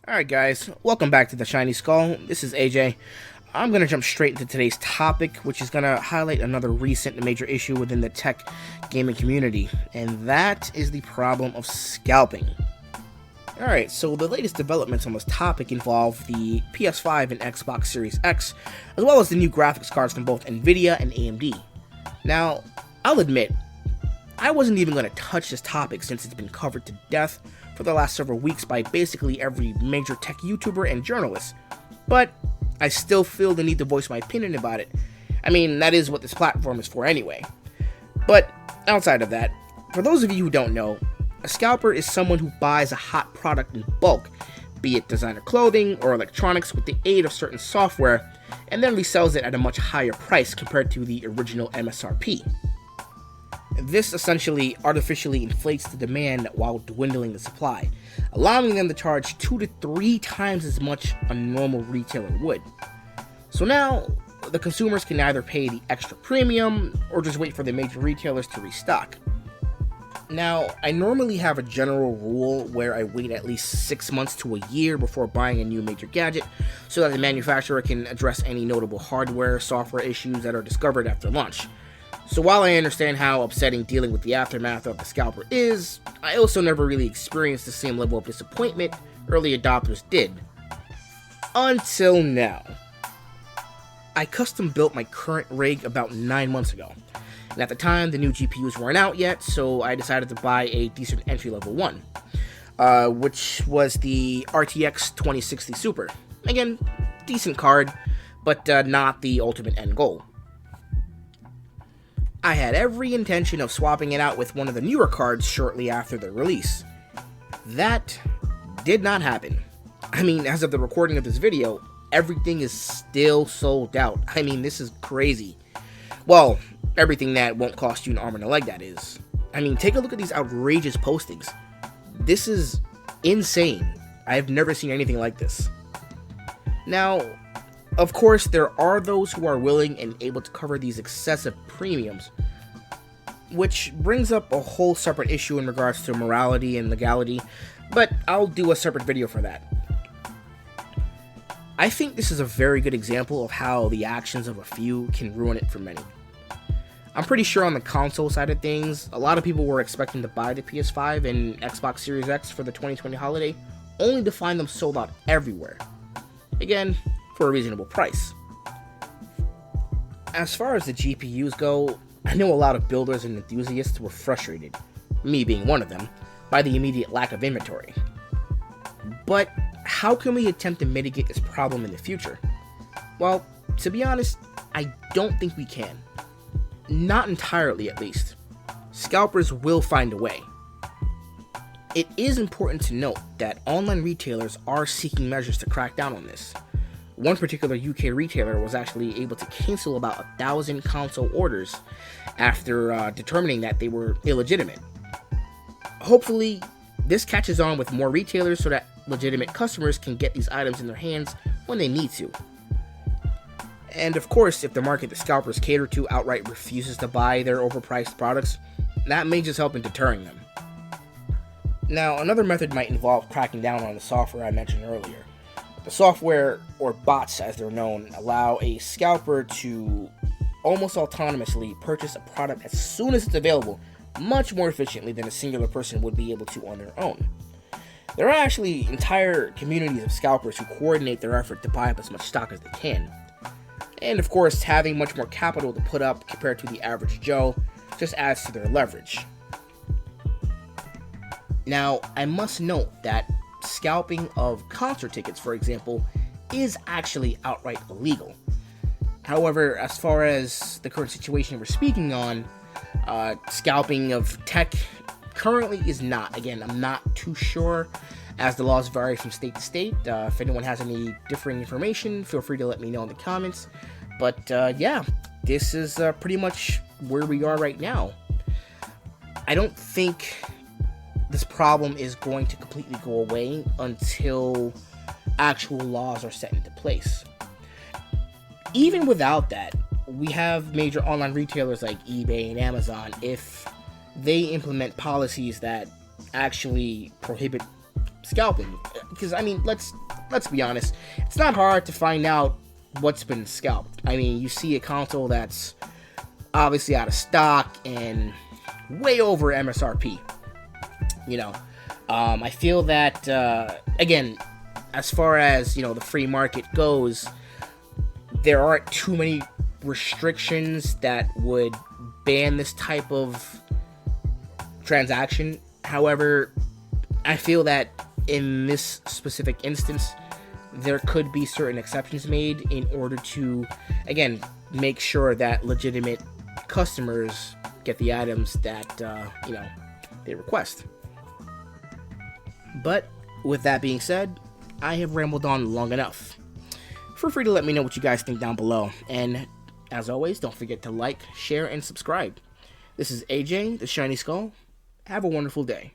Alright guys, welcome back to the Shiny Skull. This is AJ. I'm going to jump straight into today's topic, which is going to highlight another recent major issue within the tech gaming community, and that is the problem of scalping. Alright, so the latest developments on this topic involve the PS5 and Xbox Series X, as well as the new graphics cards from both Nvidia and AMD. Now, I'll admit, I wasn't even going to touch this topic since it's been covered to death for the last several weeks by basically every major tech YouTuber and journalist, but I still feel the need to voice my opinion about it. I mean, that is what this platform is for anyway. But outside of that, for those of you who don't know, a scalper is someone who buys a hot product in bulk, be it designer clothing or electronics, with the aid of certain software, and then resells it at a much higher price compared to the original MSRP. This essentially artificially inflates the demand while dwindling the supply, allowing them to charge 2 to 3 times as much a normal retailer would. So now, the consumers can either pay the extra premium or just wait for the major retailers to restock. Now, I normally have a general rule where I wait at least 6 months to a year before buying a new major gadget, so that the manufacturer can address any notable hardware, software issues that are discovered after launch. So while I understand how upsetting dealing with the aftermath of the scalper is, I also never really experienced the same level of disappointment early adopters did. Until now. I custom built my current rig about 9 months ago, and at the time the new GPUs weren't out yet, so I decided to buy a decent entry-level one, which was the RTX 2060 Super. Again, decent card, but not the ultimate end goal. I had every intention of swapping it out with one of the newer cards shortly after their release. That did not happen. I mean, as of the recording of this video, everything is still sold out. I mean, this is crazy. Well, everything that won't cost you an arm and a leg, that is. I mean, take a look at these outrageous postings. This is insane. I've never seen anything like this. Now, of course, there are those who are willing and able to cover these excessive premiums, which brings up a whole separate issue in regards to morality and legality, but I'll do a separate video for that. I think this is a very good example of how the actions of a few can ruin it for many. I'm pretty sure on the console side of things, a lot of people were expecting to buy the PS5 and Xbox Series X for the 2020 holiday, only to find them sold out everywhere. Again, for a reasonable price. As far as the GPUs go, I know a lot of builders and enthusiasts were frustrated, me being one of them, by the immediate lack of inventory. But how can we attempt to mitigate this problem in the future? Well, to be honest, I don't think we can. Not entirely, at least. Scalpers will find a way. It is important to note that online retailers are seeking measures to crack down on this. One particular UK retailer was actually able to cancel about 1,000 console orders after determining that they were illegitimate. Hopefully, this catches on with more retailers so that legitimate customers can get these items in their hands when they need to. And of course, if the market the scalpers cater to outright refuses to buy their overpriced products, that may just help in deterring them. Now, another method might involve cracking down on the software I mentioned earlier. The software, or bots as they're known, allow a scalper to almost autonomously purchase a product as soon as it's available, much more efficiently than a singular person would be able to on their own. There are actually entire communities of scalpers who coordinate their effort to buy up as much stock as they can. And of course, having much more capital to put up compared to the average Joe just adds to their leverage. Now, I must note that scalping of concert tickets, for example, is actually outright illegal. However, as far as the current situation we're speaking on, scalping of tech currently is not. Again, I'm not too sure, as the laws vary from state to state. If anyone has any differing information, feel free to let me know in the comments. But yeah, this is pretty much where we are right now. I don't think this problem is going to completely go away until actual laws are set into place. Even without that, we have major online retailers like eBay and Amazon. If they implement policies that actually prohibit scalping. Because, I mean, let's be honest. It's not hard to find out what's been scalped. I mean, you see a console that's obviously out of stock and way over MSRP. You know, I feel that, again, as far as, you know, the free market goes, there aren't too many restrictions that would ban this type of transaction. However, I feel that in this specific instance, there could be certain exceptions made in order to, again, make sure that legitimate customers get the items that, you know, they request. But with that being said, I have rambled on long enough. Feel free to let me know what you guys think down below. And as always, don't forget to like, share, and subscribe. This is AJ, the Shiny Skull. Have a wonderful day.